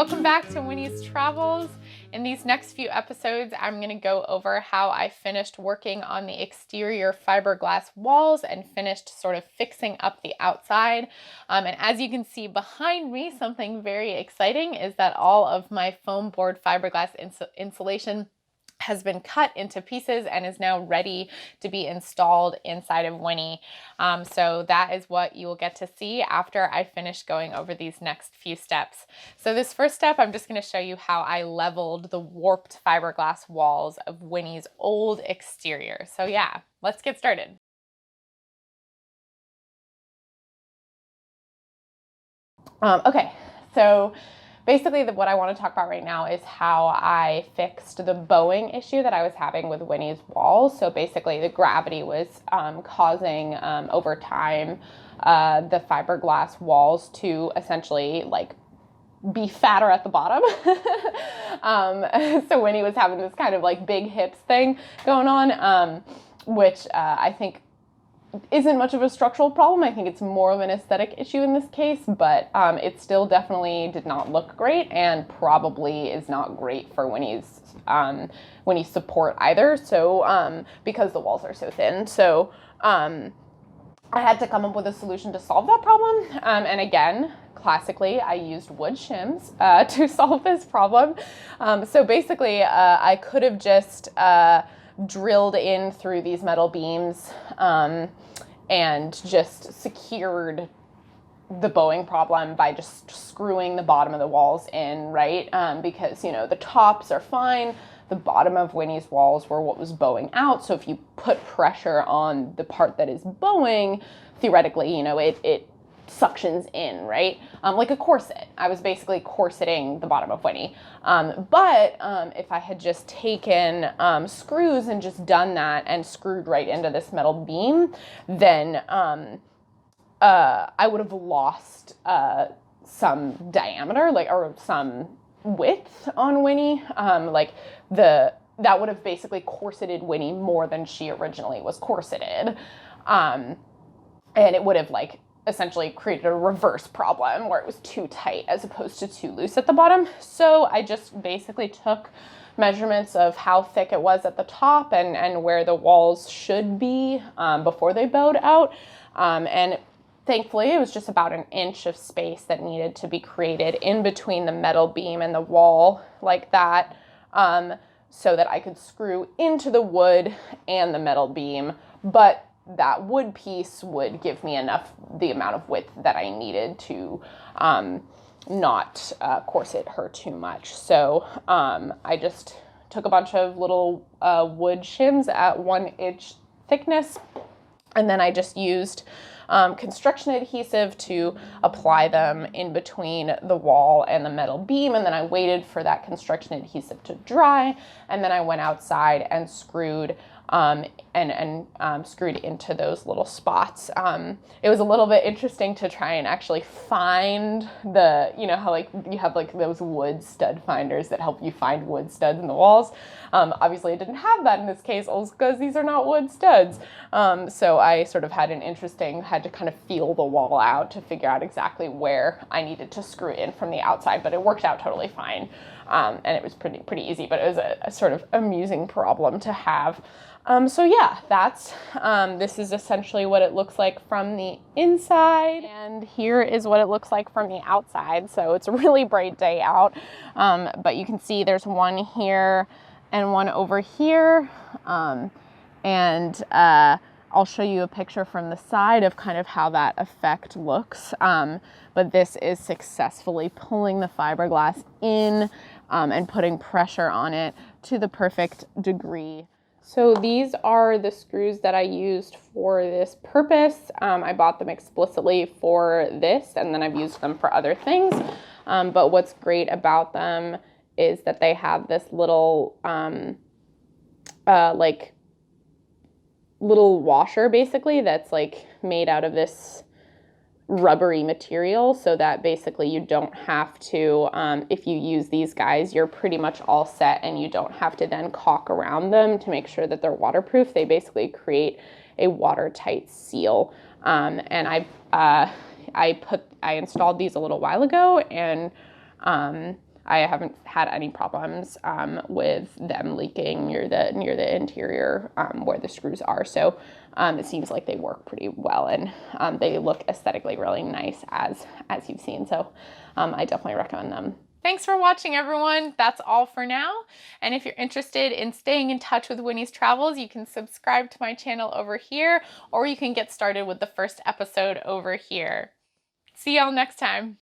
Welcome back to Winnie's Travels. In these next few episodes, I'm going to go over how I finished working on the exterior fiberglass walls and finished sort of fixing up the outside. And as you can see behind me, something very exciting is that all of my foam board fiberglass insulation has been cut into pieces and is now ready to be installed inside of Winnie. So that is what you will get to see after I finish going over these next few steps. So this first step, I'm just going to show you how I leveled the warped fiberglass walls of Winnie's old exterior. So yeah, let's get started. Okay, so basically, what I want to talk about right now is how I fixed the bowing issue that I was having with Winnie's walls. So basically, the gravity was causing, over time, the fiberglass walls to essentially, like, be fatter at the bottom. So Winnie was having this kind of, like, big hips thing going on, which I think isn't much of a structural problem. I think it's more of an aesthetic issue in this case, but it still definitely did not look great and probably is not great for Winnie's support either. So because the walls are so thin. So I had to come up with a solution to solve that problem. And again, classically, I used wood shims to solve this problem. So basically, I could have just drilled in through these metal beams and just secured the bowing problem by just screwing the bottom of the walls in, right? Because, you know, the tops are fine. The bottom of Winnie's walls were what was bowing out. So if you put pressure on the part that is bowing, theoretically, you know, it suctions in, right? Like a corset. I was basically corseting the bottom of Winnie. But if I had just taken screws and just done that and screwed right into this metal beam, then I would have lost some diameter, or some width on Winnie. That would have basically corseted Winnie more than she originally was corseted. And it would have, essentially created a reverse problem where it was too tight as opposed to too loose at the bottom. So I just basically took measurements of how thick it was at the top and where the walls should be before they bowed out. And thankfully, it was just about an inch of space that needed to be created in between the metal beam and the wall like that, so that I could screw into the wood and the metal beam. But that wood piece would give me the amount of width that I needed to not corset her too much. So I just took a bunch of little wood shims at 1 inch thickness, and then I just used construction adhesive to apply them in between the wall and the metal beam, and then I waited for that construction adhesive to dry, and then I went outside and screwed screwed into those little spots. It was a little bit interesting to try and actually find you know how you have those wood stud finders that help you find wood studs in the walls. Obviously I didn't have that in this case because these are not wood studs. So I sort of had to kind of feel the wall out to figure out exactly where I needed to screw in from the outside, but it worked out totally fine. And it was pretty easy, but it was a sort of amusing problem to have. So yeah, this is essentially what it looks like from the inside, and here is what it looks like from the outside. So it's a really bright day out, but you can see there's one here and one over here, and I'll show you a picture from the side of kind of how that effect looks. But this is successfully pulling the fiberglass in and putting pressure on it to the perfect degree. So these are the screws that I used for this purpose. I bought them explicitly for this, and then I've used them for other things. But what's great about them is that they have this little, little washer basically that's made out of this rubbery material, so that basically you don't have to, if you use these guys, you're pretty much all set and you don't have to then caulk around them to make sure that they're waterproof. They basically create a watertight seal. And I installed these a little while ago, and I haven't had any problems with them leaking near the interior where the screws are. So it seems like they work pretty well, and they look aesthetically really nice as you've seen. So I definitely recommend them. Thanks for watching, everyone. That's all for now. And if you're interested in staying in touch with Winnie's travels, you can subscribe to my channel over here, or you can get started with the first episode over here. See y'all next time.